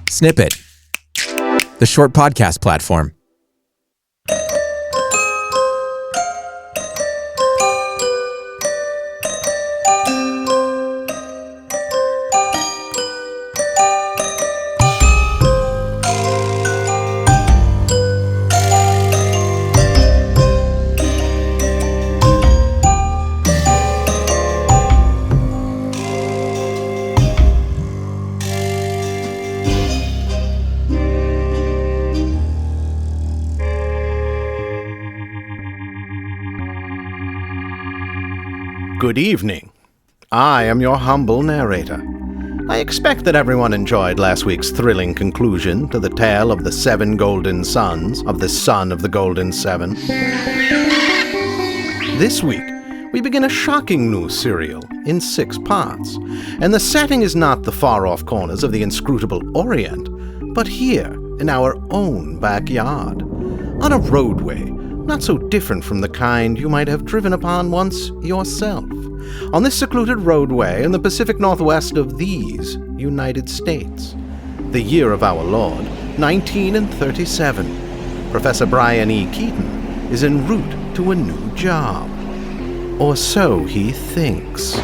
Snippet, the short podcast platform. Good evening. I am your humble narrator. I expect that everyone enjoyed last week's thrilling conclusion to the tale of the 7 golden sons of the son of the golden 7. This week, we begin a shocking new serial in 6 parts, and the setting is not the far-off corners of the inscrutable Orient, but here in our own backyard, on a roadway not so different from the kind you might have driven upon once yourself, on this secluded roadway in the Pacific Northwest of these United States. The year of our Lord, 1937. Professor Bryan E. Keaton is en route to a new job. Or so he thinks.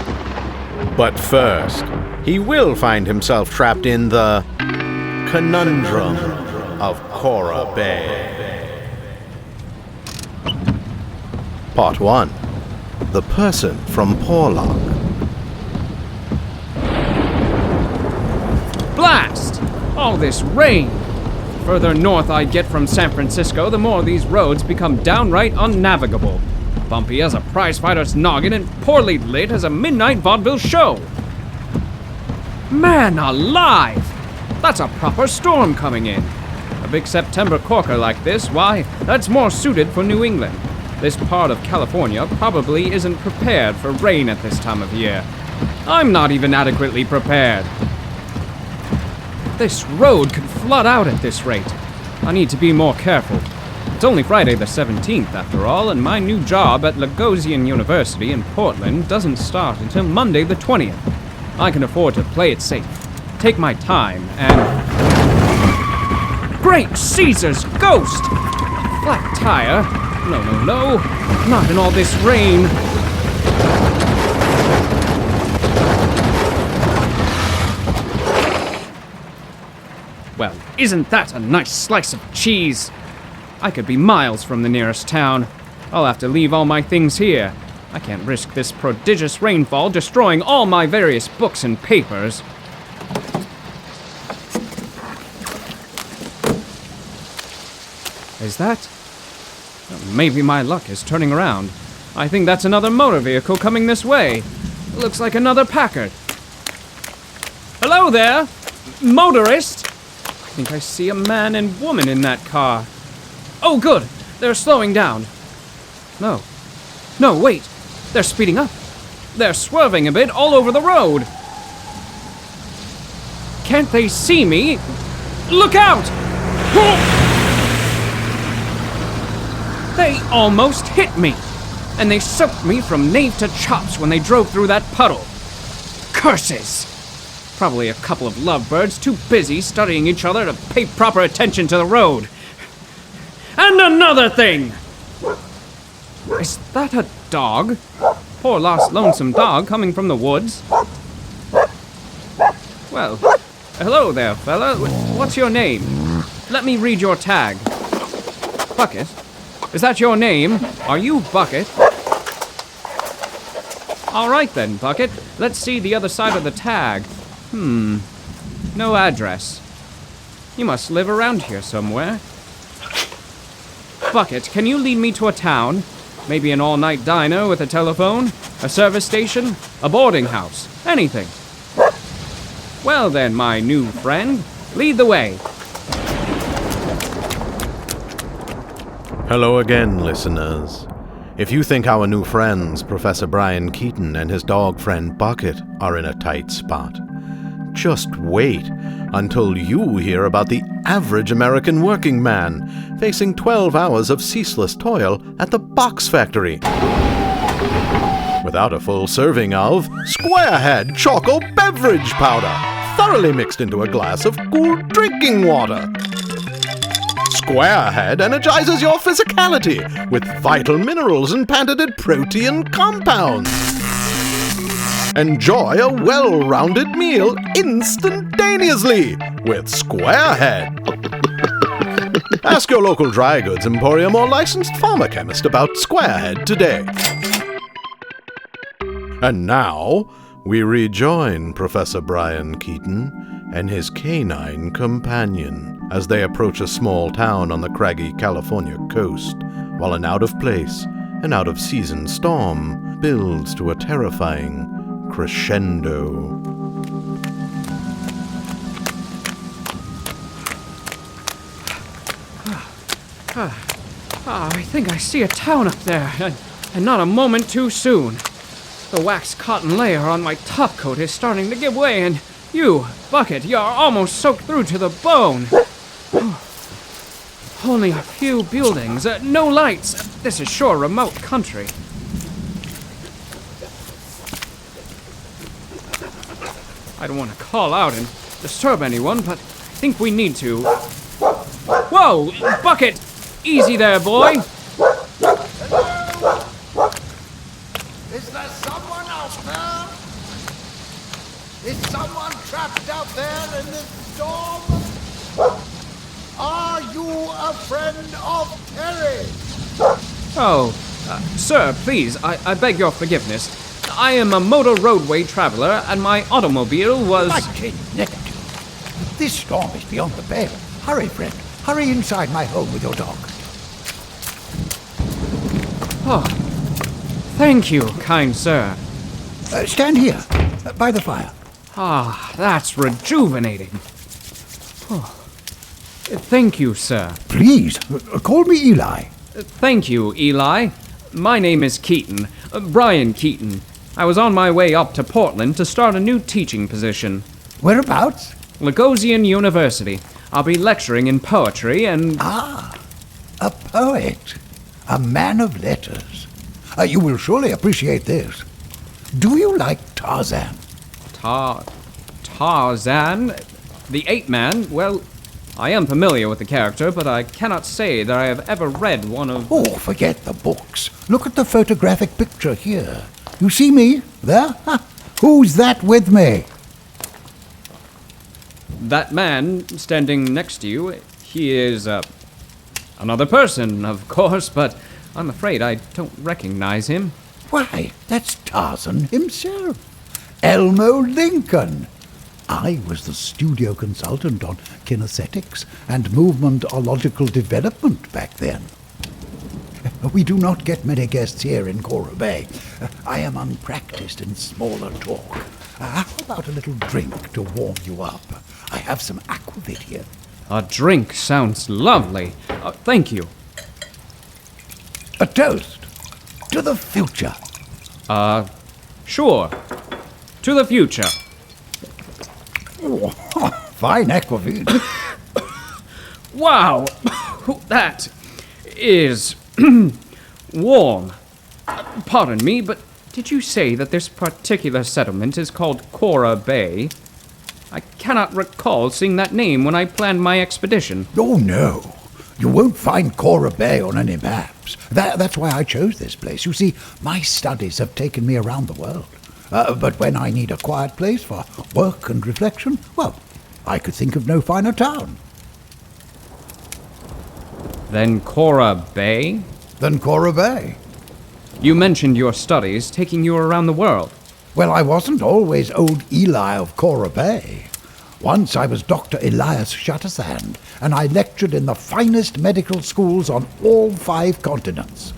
But first, he will find himself trapped in the Conundrum of Cora Bay. Part 1. The Person from Porlock. Blast! All this rain! The further north I get from San Francisco, the more these roads become downright unnavigable. Bumpy as a prizefighter's noggin and poorly lit as a midnight vaudeville show. Man alive! That's a proper storm coming in. A big September corker like this, why, that's more suited for New England. This part of California probably isn't prepared for rain at this time of year. I'm not even adequately prepared. This road could flood out at this rate. I need to be more careful. It's only Friday the 17th, after all, and my new job at Lagosian University in Portland doesn't start until Monday the 20th. I can afford to play it safe, take my time, and... Great Caesar's ghost! Flat tire? No. Not in all this rain. Well, isn't that a nice slice of cheese? I could be miles from the nearest town. I'll have to leave all my things here. I can't risk this prodigious rainfall destroying all my various books and papers. Is that? Maybe my luck is turning around. I think that's another motor vehicle coming this way. Looks like another Packard. Hello there, motorist. I think I see a man and woman in that car. Oh, good. They're slowing down. No, wait. They're speeding up. They're swerving a bit all over the road. Can't they see me? Look out! They almost hit me, and they soaked me from nape to chops when they drove through that puddle. Curses! Probably a couple of lovebirds too busy studying each other to pay proper attention to the road. And another thing! Is that a dog? Poor lost lonesome dog coming from the woods. Well, hello there, fella. What's your name? Let me read your tag. Bucket? Is that your name? Are you Bucket? All right then, Bucket. Let's see the other side of the tag. No address. You must live around here somewhere. Bucket, can you lead me to a town? Maybe an all-night diner with a telephone? A service station? A boarding house? Anything. Well then, my new friend, lead the way. Hello again, listeners. If you think our new friends, Professor Bryan Keaton and his dog friend Bucket, are in a tight spot, just wait until you hear about the average American working man facing 12 hours of ceaseless toil at the box factory without a full serving of Squarehead Choco Beverage Powder. thoroughly mixed into a glass of cool drinking water. Squarehead energizes your physicality with vital minerals and patented protein compounds. Enjoy a well-rounded meal instantaneously with Squarehead. Ask your local dry goods emporium or licensed pharmachemist about Squarehead today. And now, we rejoin Professor Bryan Keaton and his canine companion as they approach a small town on the craggy California coast, while an out-of-place and out-of-season storm builds to a terrifying crescendo. I think I see a town up there, and not a moment too soon. The wax cotton layer on my topcoat is starting to give way, and you, Bucket, you're almost soaked through to the bone. Only a few buildings, no lights. This is sure remote country. I don't want to call out and disturb anyone, but I think we need to. Whoa! Bucket! Easy there, boy! Is there someone out there? Is someone trapped out there in this storm? Are you a friend of Terry? Oh, sir, please, I beg your forgiveness. I am a motor roadway traveler, and my automobile was... Mighty negative. This storm is beyond the pale. Hurry, friend. Hurry inside my home with your dog. Oh, thank you, kind sir. Stand here, by the fire. Ah, that's rejuvenating. Oh. Thank you, sir. Please, call me Eli. Thank you, Eli. My name is Keaton, Bryan Keaton. I was on my way up to Portland to start a new teaching position. Whereabouts? Lagosian University. I'll be lecturing in poetry and... Ah, a poet. A man of letters. You will surely appreciate this. Do you like Tarzan? Tarzan? The ape man? Well, I am familiar with the character, but I cannot say that I have ever read one of... Oh, forget the books. Look at the photographic picture here. You see me? There? Ha. Who's that with me? That man standing next to you, he is, another person, of course, but I'm afraid I don't recognize him. Why, that's Tarzan himself. Elmo Lincoln. I was the studio consultant on kinesthetics and movementological development back then. We do not get many guests here in Cora Bay. I am unpracticed in smaller talk. How about a little drink to warm you up? I have some aquavit here. A drink sounds lovely. Thank you. A toast to the future. Sure. To the future. Oh, fine aquavit. Wow! That is warm. Pardon me, but did you say that this particular settlement is called Cora Bay? I cannot recall seeing that name when I planned my expedition. Oh, no. You won't find Cora Bay on any maps. That's why I chose this place. You see, my studies have taken me around the world. But when I need a quiet place for work and reflection, well, I could think of no finer town. Then Cora Bay? Then Cora Bay. You mentioned your studies taking you around the world. Well, I wasn't always old Eli of Cora Bay. Once I was Dr. Elias Shuttersand, and I lectured in the finest medical schools on all 5 continents.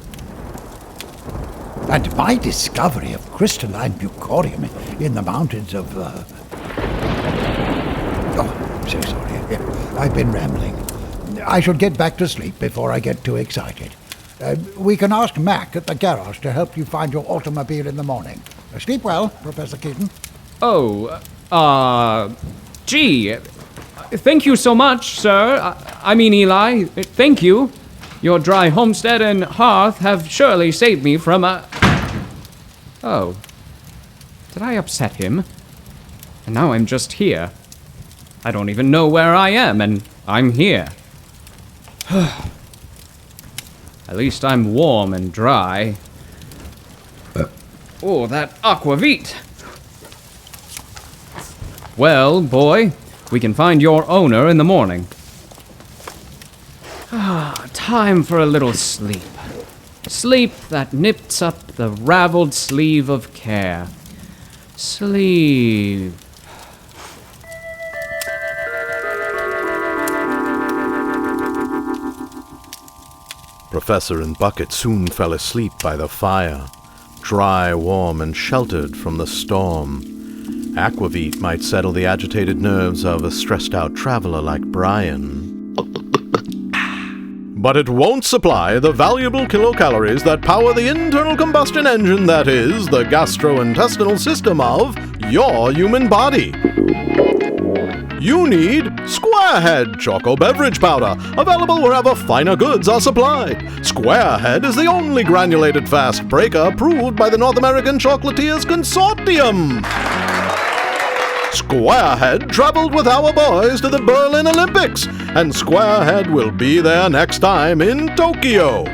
And my discovery of crystalline bucorium in the mountains of... Oh, I'm so sorry. I've been rambling. I should get back to sleep before I get too excited. We can ask Mac at the garage to help you find your automobile in the morning. Sleep well, Professor Keaton. Gee, thank you so much, sir. I mean, Eli, thank you. Your dry homestead and hearth have surely saved me from a... Oh. Did I upset him? And now I'm just here. I don't even know where I am, and I'm here. At least I'm warm and dry. Oh, that aquavit! Well, boy, we can find your owner in the morning. Time for a little sleep. Sleep that nips up the raveled sleeve of care. Sleep. Professor and Bucket soon fell asleep by the fire, dry, warm, and sheltered from the storm. Aquavit might settle the agitated nerves of a stressed-out traveler like Bryan. But it won't supply the valuable kilocalories that power the internal combustion engine that is the gastrointestinal system of your human body. You need Squarehead Choco Beverage Powder, available wherever finer goods are supplied. Squarehead is the only granulated fast breaker approved by the North American Chocolatiers Consortium. Squarehead traveled with our boys to the Berlin Olympics, and Squarehead will be there next time in Tokyo.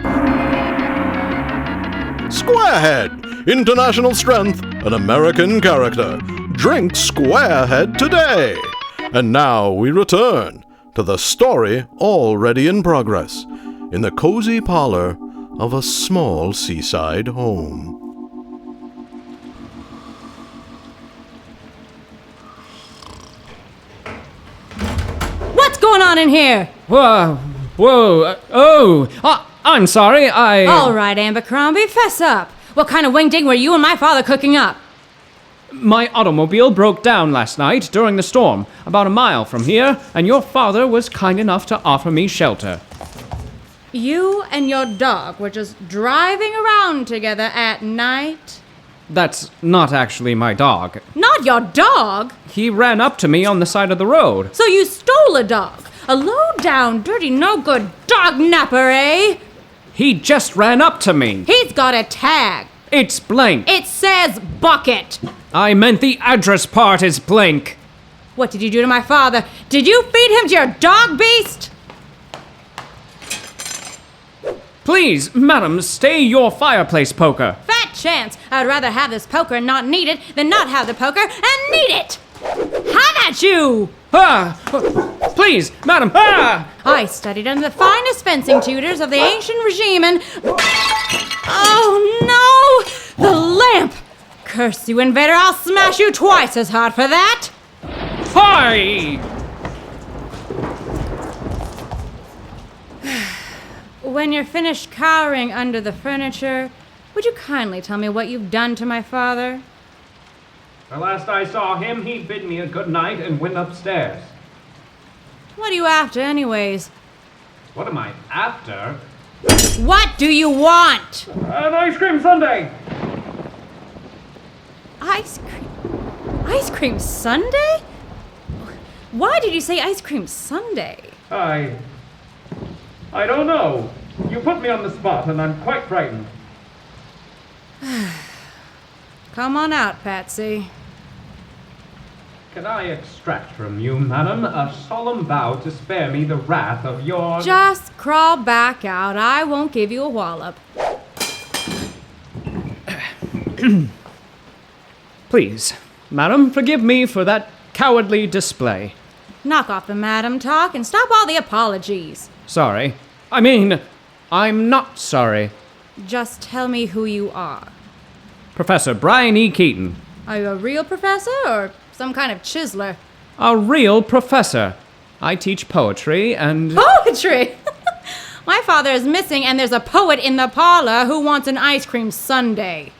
Squarehead, international strength, an American character. Drink Squarehead today. And now we return to the story already in progress, in the cozy parlor of a small seaside home. What's going on in here? I'm sorry, All right, Abercrombie, fess up. What kind of wing-ding were you and my father cooking up? My automobile broke down last night during the storm, about a mile from here, and your father was kind enough to offer me shelter. You and your dog were just driving around together at night? That's not actually my dog. Not your dog? He ran up to me on the side of the road. So you stole a dog? A low-down, dirty, no-good dog napper, eh? He just ran up to me. He's got a tag. It's blank. It says Bucket. I meant the address part is blank. What did you do to my father? Did you feed him to your dog beast? Please, madam, stay your fireplace poker. Fat chance. I'd rather have this poker and not need it than not have the poker and need it. Have at you! Ah! Please, madam! Ah! I studied under the finest fencing tutors of the ancient regime and... Oh, no! The lamp! Curse you, invader, I'll smash you twice as hard for that! Hi! When you're finished cowering under the furniture, would you kindly tell me what you've done to my father? The last I saw him, he bid me a good night and went upstairs. What are you after, anyways? What am I after? What do you want? An ice cream sundae! Ice cream sundae? Why did you say ice cream sundae? I don't know. You put me on the spot and I'm quite frightened. Come on out, Patsy. Can I extract from you, madam, a solemn vow to spare me the wrath of your... Just crawl back out. I won't give you a wallop. Please, madam, forgive me for that cowardly display. Knock off the madam talk and stop all the apologies. Sorry. I mean, I'm not sorry. Just tell me who you are. Professor Bryan E. Keaton. Are you a real professor or some kind of chiseler? A real professor. I teach poetry and... Poetry? My father is missing and there's a poet in the parlor who wants an ice cream sundae.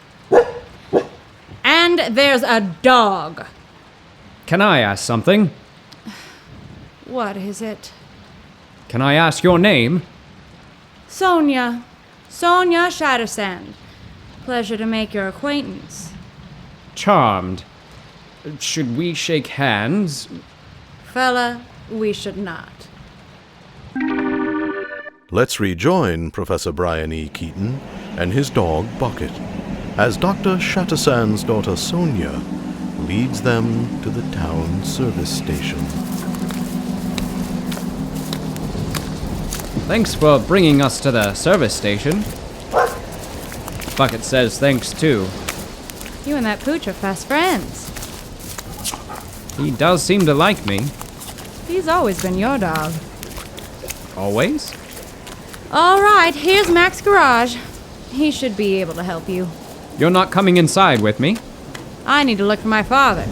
And there's a dog. Can I ask something? What is it? Can I ask your name? Sonia. Sonia Shattersand. Pleasure to make your acquaintance. Charmed. Should we shake hands? Fella, we should not. Let's rejoin Professor Bryan E. Keaton and his dog Bucket as Dr. Shattersand's daughter Sonia leads them to the town service station. Thanks for bringing us to the service station. Bucket says thanks too. You and that pooch are fast friends. He does seem to like me. He's always been your dog. Always? All right, here's Mac's garage. He should be able to help you. You're not coming inside with me? I need to look for my father.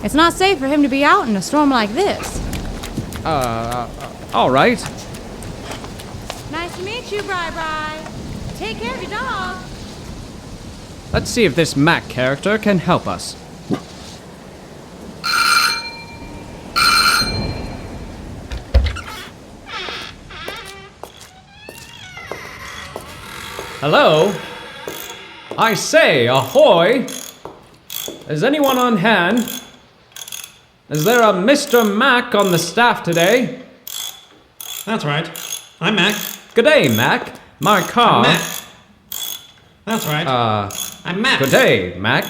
It's not safe for him to be out in a storm like this. All right. Nice to meet you, Bri. Take care of your dog. Let's see if this Mac character can help us. Hello? I say, ahoy! Is anyone on hand? Is there a Mr. Mac on the staff today? That's right. I'm Mac. Good day, Mac. My car... Mac. That's right. I'm Mac. Good day, Mac.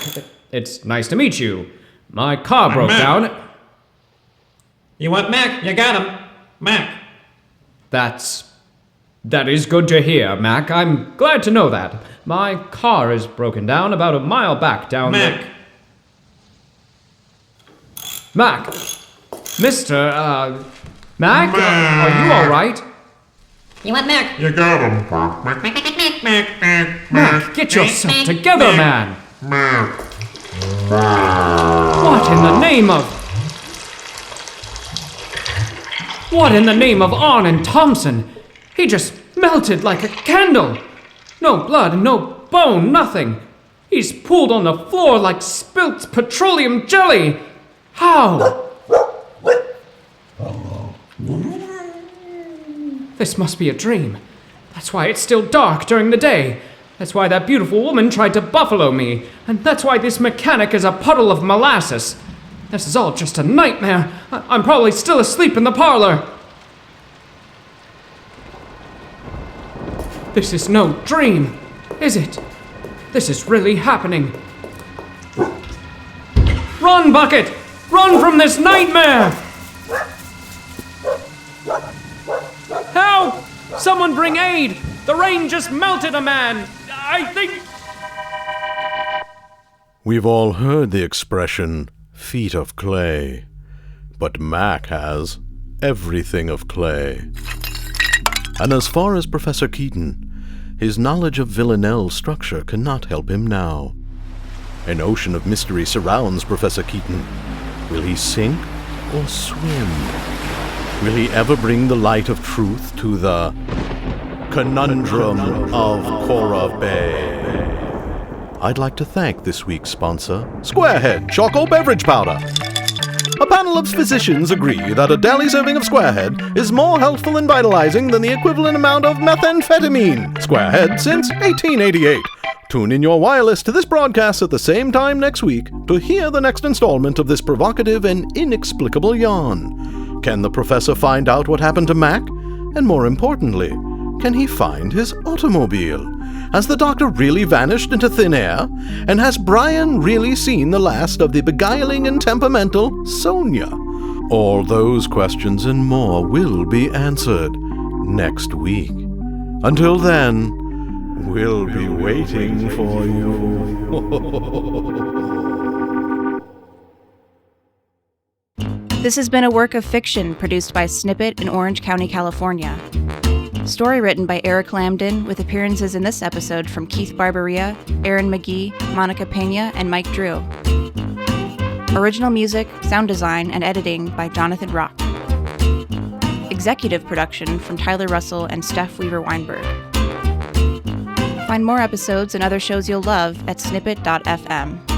It's nice to meet you. My car broke Mac. down. You want Mac? You got him. Mac. That is good to hear, Mac. I'm glad to know that. My car is broken down about a mile back down Mac. Mac! Mr. Mac? Are you alright? You want Mac? You got him. Mac, get yourself together, man! Mac. What in the name of... What in the name of Arn and Thompson? He just melted like a candle. No blood, no bone, nothing. He's pooled on the floor like spilt petroleum jelly. How? This must be a dream. That's why it's still dark during the day. That's why that beautiful woman tried to buffalo me. And that's why this mechanic is a puddle of molasses. This is all just a nightmare. I'm probably still asleep in the parlor. This is no dream, is it? This is really happening. Run, Bucket! Run from this nightmare! Help! Someone bring aid! The rain just melted a man! I think... We've all heard the expression, feet of clay. But Mac has everything of clay. And as far as Professor Keaton, his knowledge of Villanelle's structure cannot help him now. An ocean of mystery surrounds Professor Keaton. Will he sink or swim? Will he ever bring the light of truth to the Conundrum of Cora Bay? I'd like to thank this week's sponsor, Squarehead Charcoal Beverage Powder. A panel of physicians agree that a daily serving of Squarehead is more healthful and vitalizing than the equivalent amount of methamphetamine. Squarehead since 1888. Tune in your wireless to this broadcast at the same time next week to hear the next installment of this provocative and inexplicable yarn. Can the professor find out what happened to Mac? And more importantly, can he find his automobile? Has the doctor really vanished into thin air? And has Bryan really seen the last of the beguiling and temperamental Sonia? All those questions and more will be answered next week. Until then, we'll be waiting for you. This has been a work of fiction produced by Snippet in Orange County, California. Story written by Eric Lambden, with appearances in this episode from Keith Barberia, Aaron McGee, Monica Pena, and Mike Drew. Original music, sound design, and editing by Jonathan Rock. Executive production from Tyler Russell and Steph Weaver-Weinberg. Find more episodes and other shows you'll love at snippet.fm.